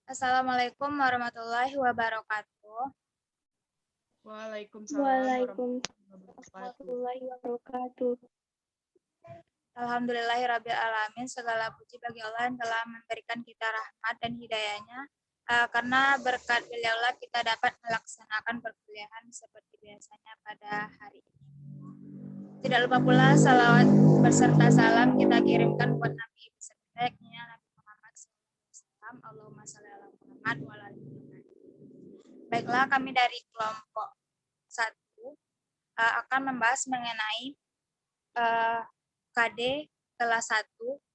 Assalamualaikum warahmatullahi wabarakatuh. Waalaikumsalam Waalaikumsalam warahmatullahi wabarakatuh. warahmatullahi wabarakatuh. Alhamdulillahirabbil alamin. Segala puji bagi Allah yang telah memberikan kita rahmat dan hidayahnya. Karena berkat beliaulah kita dapat melaksanakan perkuliahan seperti biasanya pada hari ini. Tidak lupa pula salawat beserta salam kita kirimkan buat Nabi besertanya Nabi Muhammad SAW. Allahumma shalli ala Muhammad wa ala ali Muhammad. Baiklah, kami dari kelompok 1 akan membahas mengenai KD kelas 1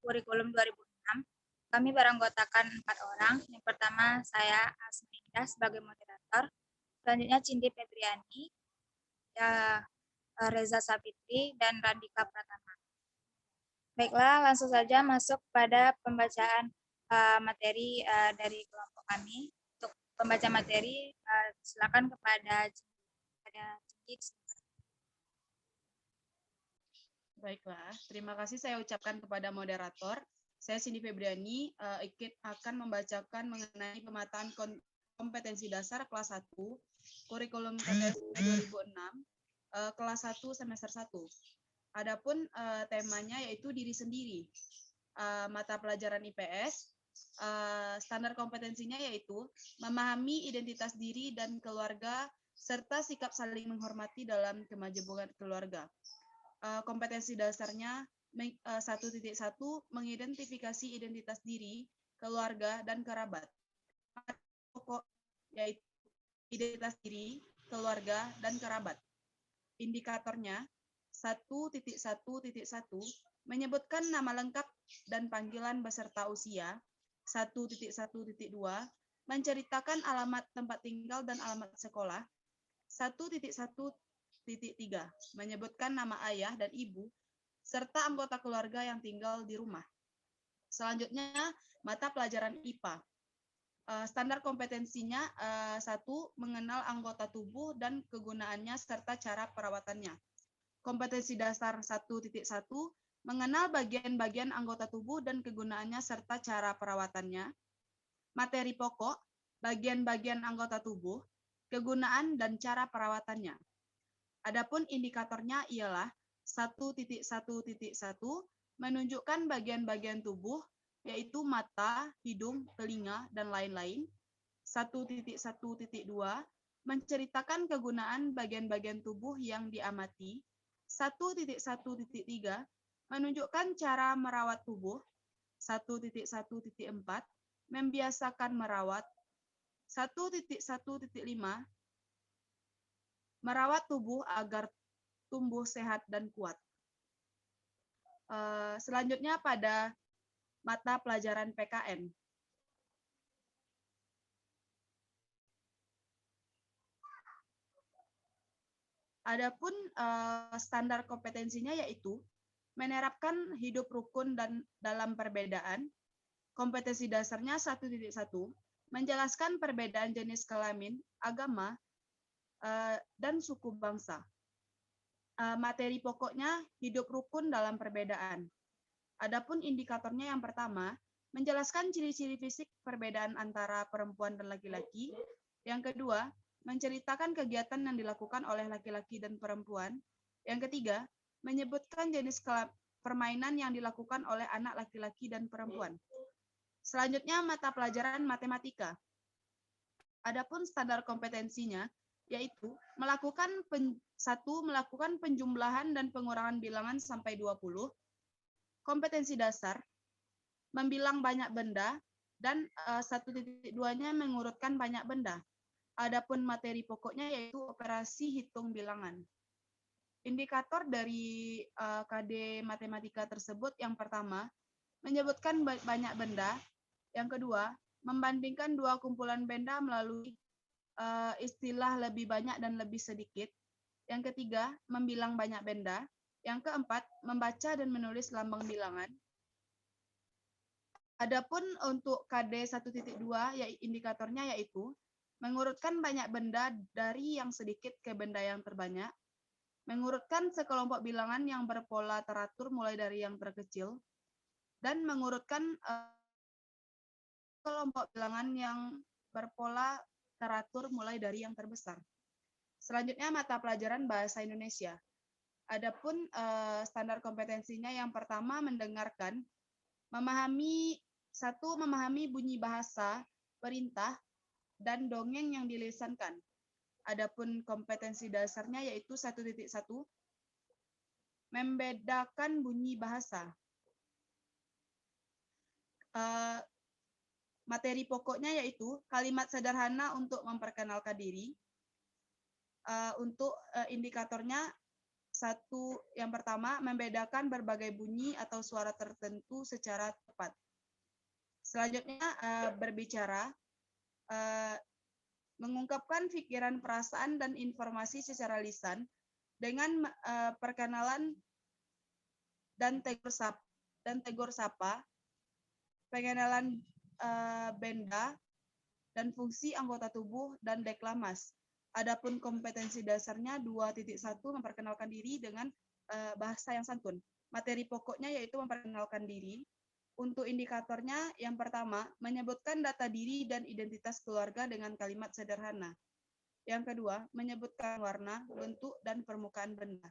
kurikulum 2006. Kami beranggotakan 4 orang. Yang pertama saya Asminda sebagai moderator. Selanjutnya Cindy Febriani, Reza Sabitri, dan Radika Pratama. Baiklah, langsung saja masuk pada pembacaan materi dari kelompok kami. Untuk pembaca materi, silakan kepada Cindy. Baiklah, terima kasih saya ucapkan kepada moderator. Saya Cindy Febriani akan membacakan mengenai pemetaan kompetensi dasar kelas 1, kurikulum KTSP 2006, kelas 1 semester 1. Adapun temanya yaitu diri sendiri. Mata pelajaran IPS, standar kompetensinya yaitu memahami identitas diri dan keluarga serta sikap saling menghormati dalam kemajemukan keluarga. Kompetensi dasarnya 1.1 mengidentifikasi identitas diri, keluarga, dan kerabat. Pokok yaitu identitas diri, keluarga, dan kerabat. Indikatornya 1.1.1 menyebutkan nama lengkap dan panggilan beserta usia. 1.1.2 menceritakan alamat tempat tinggal dan alamat sekolah. 1.1.3 menyebutkan nama ayah dan ibu serta anggota keluarga yang tinggal di rumah. Selanjutnya, mata pelajaran IPA. Standar kompetensinya 1. Mengenal anggota tubuh dan kegunaannya serta cara perawatannya. Kompetensi dasar 1.1 mengenal bagian-bagian anggota tubuh dan kegunaannya serta cara perawatannya. Materi pokok, bagian-bagian anggota tubuh, kegunaan dan cara perawatannya. Adapun indikatornya ialah 1.1.1 menunjukkan bagian-bagian tubuh, yaitu mata, hidung, telinga, dan lain-lain. 1.1.2 menceritakan kegunaan bagian-bagian tubuh yang diamati. 1.1.3 menunjukkan cara merawat tubuh. 1.1.4 membiasakan merawat. 1.1.5 merawat tubuh agar tumbuh sehat dan kuat. Selanjutnya pada mata pelajaran PKN. Adapun standar kompetensinya yaitu menerapkan hidup rukun dan dalam perbedaan. Kompetensi dasarnya 1.1 menjelaskan perbedaan jenis kelamin, agama, dan suku bangsa. Materi pokoknya hidup rukun dalam perbedaan. Adapun indikatornya yang pertama, menjelaskan ciri-ciri fisik perbedaan antara perempuan dan laki-laki. Yang kedua, menceritakan kegiatan yang dilakukan oleh laki-laki dan perempuan. Yang ketiga, menyebutkan jenis permainan yang dilakukan oleh anak laki-laki dan perempuan. Selanjutnya, mata pelajaran matematika. Adapun standar kompetensinya, yaitu melakukan penjumlahan dan pengurangan bilangan sampai 20, kompetensi dasar, membilang banyak benda, dan 1.2-nya mengurutkan banyak benda. Adapun materi pokoknya yaitu operasi hitung bilangan. Indikator dari KD matematika tersebut yang pertama, menyebutkan banyak benda. Yang kedua, membandingkan dua kumpulan benda melalui istilah lebih banyak dan lebih sedikit. Yang ketiga, membilang banyak benda. Yang keempat, membaca dan menulis lambang bilangan. Adapun untuk KD 1.2, indikatornya yaitu mengurutkan banyak benda dari yang sedikit ke benda yang terbanyak, mengurutkan sekelompok bilangan yang berpola teratur mulai dari yang terkecil, dan mengurutkan kelompok bilangan yang berpola teratur mulai dari yang terbesar. Selanjutnya mata pelajaran bahasa Indonesia. Adapun standar kompetensinya yang pertama mendengarkan, memahami bunyi bahasa, perintah, dan dongeng yang dilisankan. Adapun kompetensi dasarnya yaitu 1.1 membedakan bunyi bahasa. Materi pokoknya yaitu kalimat sederhana untuk memperkenalkan diri. Untuk indikatornya yang pertama membedakan berbagai bunyi atau suara tertentu secara tepat. Selanjutnya berbicara, mengungkapkan pikiran, perasaan, dan informasi secara lisan dengan perkenalan dan tegur sapa, pengenalan benda dan fungsi anggota tubuh dan deklamas. Adapun kompetensi dasarnya 2.1 memperkenalkan diri dengan bahasa yang santun. Materi pokoknya yaitu memperkenalkan diri. Untuk indikatornya yang pertama menyebutkan data diri dan identitas keluarga dengan kalimat sederhana. Yang kedua menyebutkan warna, bentuk, dan permukaan benda.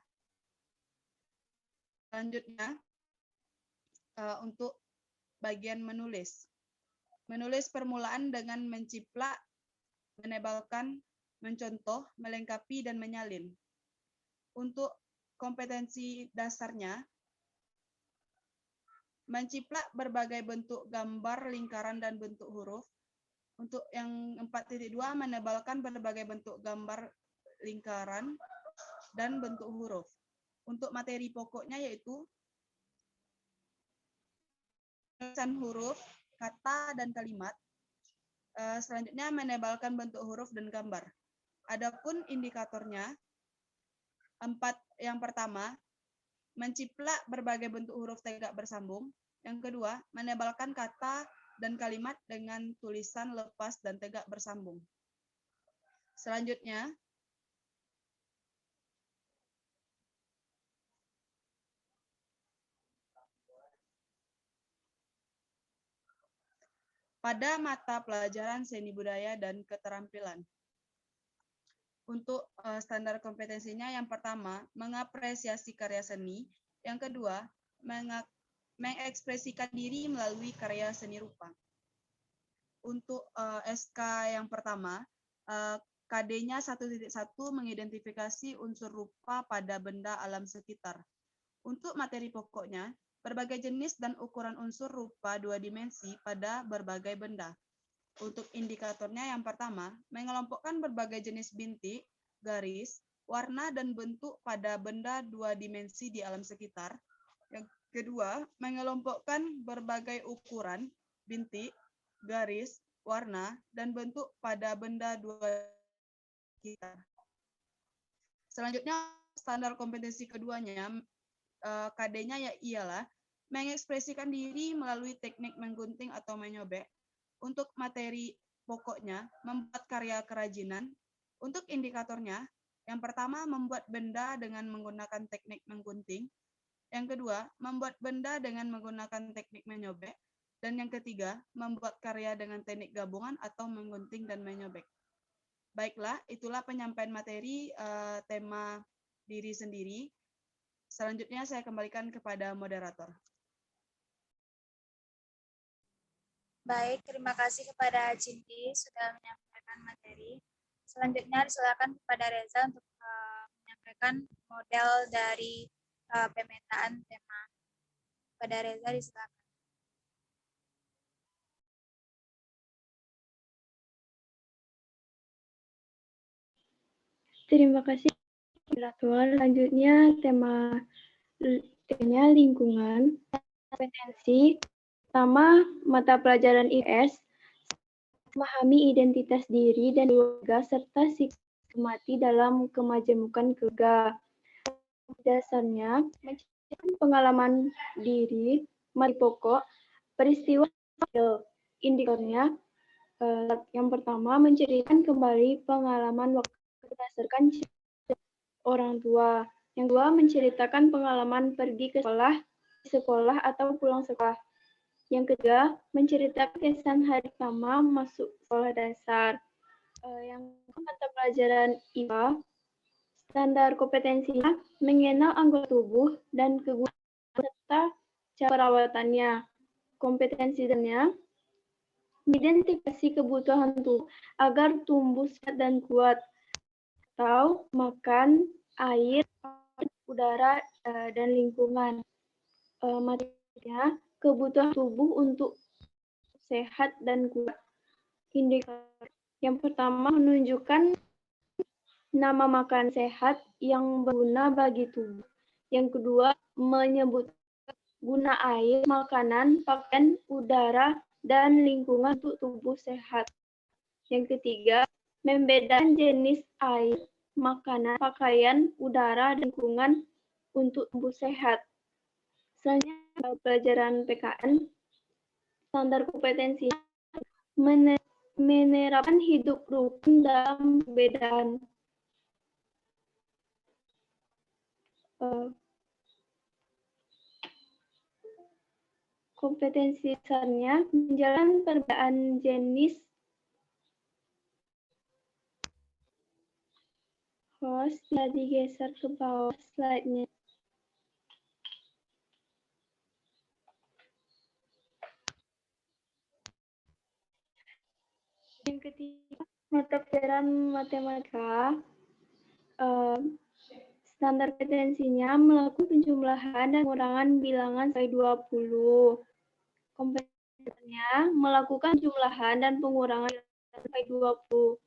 Selanjutnya untuk bagian menulis. Menulis permulaan dengan menciplak, menebalkan, mencontoh, melengkapi, dan menyalin. Untuk kompetensi dasarnya, menciplak berbagai bentuk gambar, lingkaran, dan bentuk huruf. Untuk yang 4.2, menebalkan berbagai bentuk gambar, lingkaran, dan bentuk huruf. Untuk materi pokoknya yaitu tulisan huruf, kata, dan kalimat. Selanjutnya menebalkan bentuk huruf dan gambar. Adapun indikatornya, yang pertama, menciplak berbagai bentuk huruf tegak bersambung. Yang kedua, menebalkan kata dan kalimat dengan tulisan lepas dan tegak bersambung. Selanjutnya, pada mata pelajaran seni budaya dan keterampilan. Untuk standar kompetensinya yang pertama, mengapresiasi karya seni. Yang kedua, mengekspresikan diri melalui karya seni rupa. Untuk SK yang pertama, KD-nya 1.1 mengidentifikasi unsur rupa pada benda alam sekitar. Untuk materi pokoknya, berbagai jenis dan ukuran unsur rupa 2 dimensi pada berbagai benda. Untuk indikatornya yang pertama, mengelompokkan berbagai jenis bintik, garis, warna, dan bentuk pada benda 2 dimensi di alam sekitar. Yang kedua, mengelompokkan berbagai ukuran, bintik, garis, warna, dan bentuk pada benda 2 sekitar. Selanjutnya, standar kompetensi keduanya, KD-nya ialah mengekspresikan diri melalui teknik menggunting atau menyobek. Untuk materi pokoknya, membuat karya kerajinan. Untuk indikatornya, yang pertama, membuat benda dengan menggunakan teknik menggunting. Yang kedua, membuat benda dengan menggunakan teknik menyobek. Dan yang ketiga, membuat karya dengan teknik gabungan atau menggunting dan menyobek. Baiklah, itulah penyampaian materi tema diri sendiri. Selanjutnya saya kembalikan kepada moderator. Baik, terima kasih kepada Cindy sudah menyampaikan materi. Selanjutnya silakan kepada Reza untuk menyampaikan model dari pemetaan tema. Kepada Reza disilakan. Terima kasih, moderator. Selanjutnya temanya lingkungan, kompetensi. Pertama, mata pelajaran IPS, memahami identitas diri dan keluarga serta sikap mati dalam kemajemukan keluarga. Dasarnya, menceritakan pengalaman diri, materi pokok, peristiwa, indikatornya. Yang pertama, menceritakan kembali pengalaman waktu berdasarkan orang tua. Yang kedua, menceritakan pengalaman pergi ke sekolah atau pulang sekolah. Yang ketiga, menceritakan kesan hari pertama masuk sekolah dasar. Yang mata pelajaran IPA, standar kompetensinya mengenal anggota tubuh dan kegunaan serta cara perawatannya. Kompetensi dannya mengidentifikasi kebutuhan tubuh agar tumbuh sehat dan kuat, atau makan, air, udara, dan lingkungan. Materinya kebutuhan tubuh untuk sehat dan kuat. Indikator yang pertama menunjukkan nama makan sehat yang berguna bagi tubuh. Yang kedua menyebut guna air, makanan, pakaian, udara, dan lingkungan untuk tubuh sehat. Yang ketiga, membedakan jenis air, makanan, pakaian, udara, dan lingkungan untuk tubuh sehat. Selanjutnya, pelajaran PKN, standar kompetensi menerapkan hidup rukun dalam perbedaan. Kompetensi dasarnya menjalankan perbedaan jenis host, bisa digeser ke bawah slide-nya. Yang ketiga, mata pelajaran matematika. Standar kompetensinya melakukan penjumlahan dan pengurangan bilangan sampai 20. Kompetensinya melakukan jumlahan dan pengurangan sampai 20.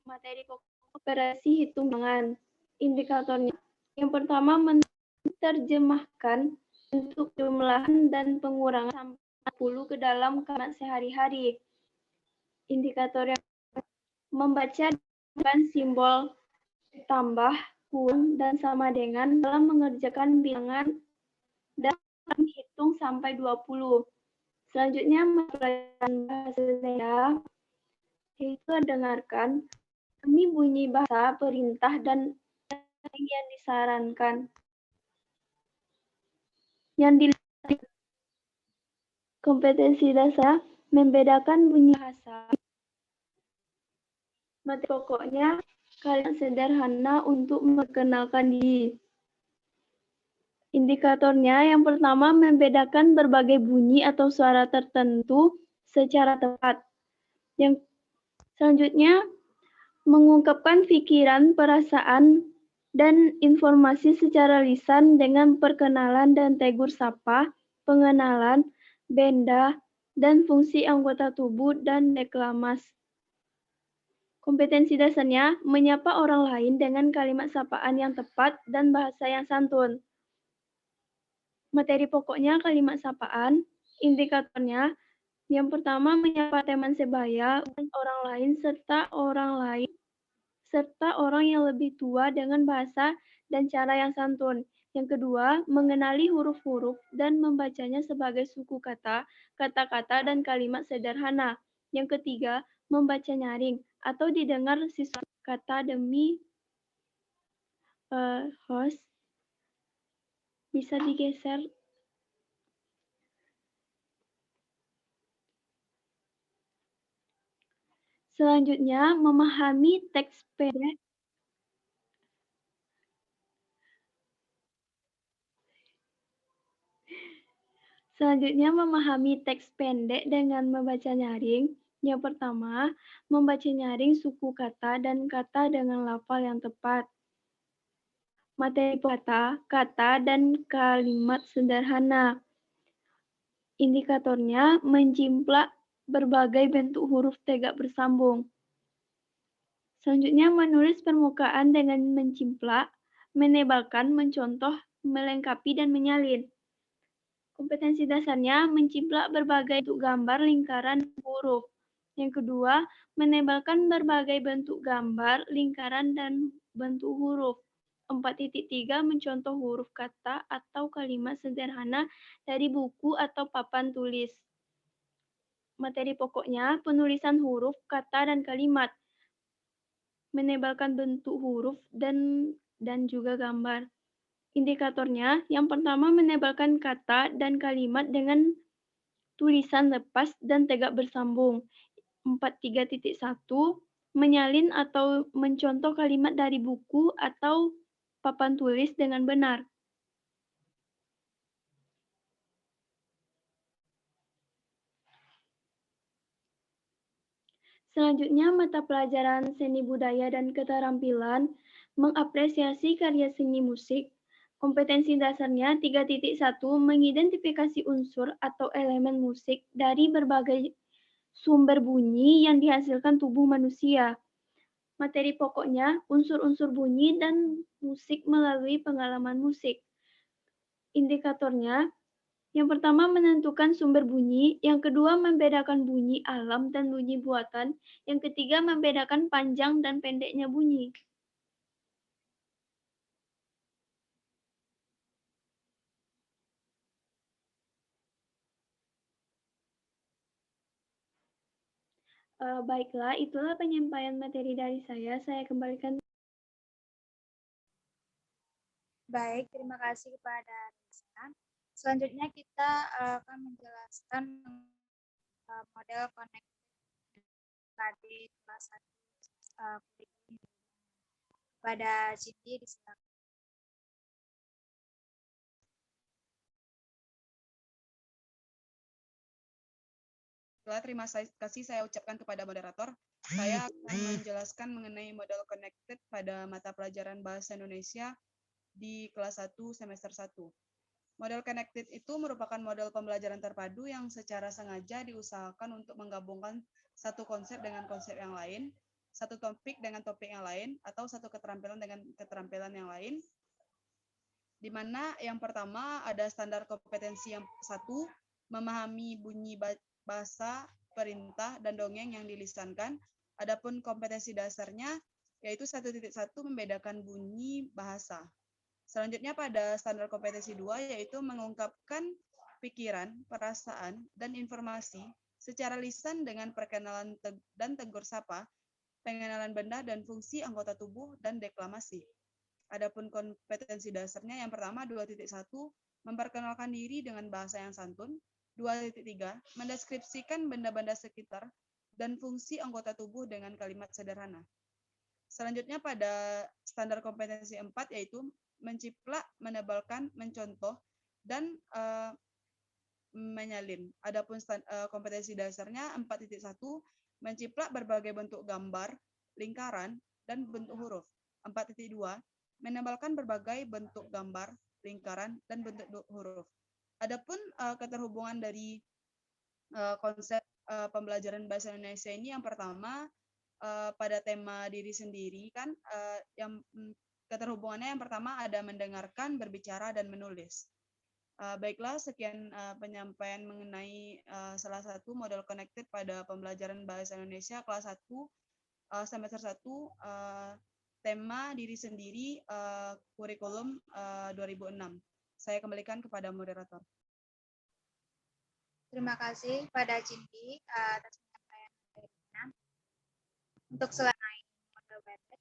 Materi pokok operasi hitung bilangan. Indikatornya yang pertama menerjemahkan bentuk jumlahan dan pengurangan sampai 10 ke dalam kalimat sehari-hari. Indikator yang membaca dengan simbol tambah, kurang, dan sama dengan dalam mengerjakan bilangan dan menghitung sampai 20. Selanjutnya, pelajaran bahasa Indonesia, yaitu dengarkan demi bunyi bahasa, perintah, dan yang disarankan. Yang kompetensi dasar membedakan bunyi bahasa. Materi pokoknya kalimat sederhana untuk memperkenalkan diri. Indikatornya yang pertama membedakan berbagai bunyi atau suara tertentu secara tepat. Yang selanjutnya mengungkapkan pikiran, perasaan, dan informasi secara lisan dengan perkenalan dan tegur sapa, pengenalan, benda, dan fungsi anggota tubuh dan deklamasi. Kompetensi dasarnya menyapa orang lain dengan kalimat sapaan yang tepat dan bahasa yang santun. Materi pokoknya kalimat sapaan, indikatornya yang pertama menyapa teman sebaya, orang lain serta orang yang lebih tua dengan bahasa dan cara yang santun. Yang kedua, mengenali huruf-huruf dan membacanya sebagai suku kata, kata-kata, dan kalimat sederhana. Yang ketiga, membaca nyaring atau didengar siswa kata demi host. Bisa digeser. Selanjutnya, memahami teks pendek. Selanjutnya, memahami teks pendek dengan membaca nyaring. Yang pertama, membaca nyaring suku kata dan kata dengan lafal yang tepat. Materi kata, kata, dan kalimat sederhana. Indikatornya menjimplak berbagai bentuk huruf tegak bersambung. Selanjutnya, menulis permukaan dengan mencimplak, menebalkan, mencontoh, melengkapi, dan menyalin. Kompetensi dasarnya mencimplak berbagai bentuk gambar, lingkaran, huruf. Yang kedua, menebalkan berbagai bentuk gambar, lingkaran, dan bentuk huruf. 4.3 mencontoh huruf kata atau kalimat sederhana dari buku atau papan tulis. Materi pokoknya penulisan huruf, kata, dan kalimat. Menebalkan bentuk huruf dan juga gambar. Indikatornya yang pertama menebalkan kata dan kalimat dengan tulisan lepas dan tegak bersambung. 43.1 menyalin atau mencontoh kalimat dari buku atau papan tulis dengan benar. Selanjutnya, mata pelajaran seni budaya dan keterampilan mengapresiasi karya seni musik. Kompetensi dasarnya 3.1 mengidentifikasi unsur atau elemen musik dari berbagai sumber bunyi yang dihasilkan tubuh manusia. Materi pokoknya unsur-unsur bunyi dan musik melalui pengalaman musik. Indikatornya yang pertama menentukan sumber bunyi, yang kedua membedakan bunyi alam dan bunyi buatan, yang ketiga membedakan panjang dan pendeknya bunyi. Baiklah, itulah penyampaian materi dari saya. Saya kembalikan. Baik, terima kasih kepada Risa. Selanjutnya kita akan menjelaskan model connect tadi kelas 1 pada Cindy disilakan. Terima kasih saya ucapkan kepada moderator. Saya akan menjelaskan mengenai model connected pada mata pelajaran Bahasa Indonesia di kelas 1 semester 1. Model connected itu merupakan model pembelajaran terpadu yang secara sengaja diusahakan untuk menggabungkan satu konsep dengan konsep yang lain, satu topik dengan topik yang lain, atau satu keterampilan dengan keterampilan yang lain. Di mana yang pertama ada standar kompetensi yang satu, memahami bunyi bahasa, perintah, dan dongeng yang dilisankan. Adapun kompetensi dasarnya yaitu 1.1 membedakan bunyi bahasa. Selanjutnya pada standar kompetensi 2 yaitu mengungkapkan pikiran, perasaan, dan informasi secara lisan dengan perkenalan dan tegur sapa, pengenalan benda dan fungsi anggota tubuh, dan deklamasi. Adapun kompetensi dasarnya yang pertama 2.1 memperkenalkan diri dengan bahasa yang santun, 2.3 mendeskripsikan benda-benda sekitar dan fungsi anggota tubuh dengan kalimat sederhana. Selanjutnya pada standar kompetensi 4 yaitu menciplak, menebalkan, mencontoh, dan menyalin. Adapun kompetensi dasarnya 4.1 menciplak berbagai bentuk gambar, lingkaran, dan bentuk huruf. 4.2 menebalkan berbagai bentuk gambar, lingkaran, dan bentuk huruf. Adapun keterhubungan dari konsep pembelajaran bahasa Indonesia ini yang pertama pada tema diri sendiri kan yang keterhubungannya yang pertama ada mendengarkan, berbicara, dan menulis. Baiklah, sekian penyampaian mengenai salah satu model connected pada pembelajaran bahasa Indonesia kelas 1 semester 1 tema diri sendiri kurikulum 2006. Saya kembalikan kepada moderator. Terima kasih pada Cindy atas penyampaian materinya. Untuk selanjutnya model website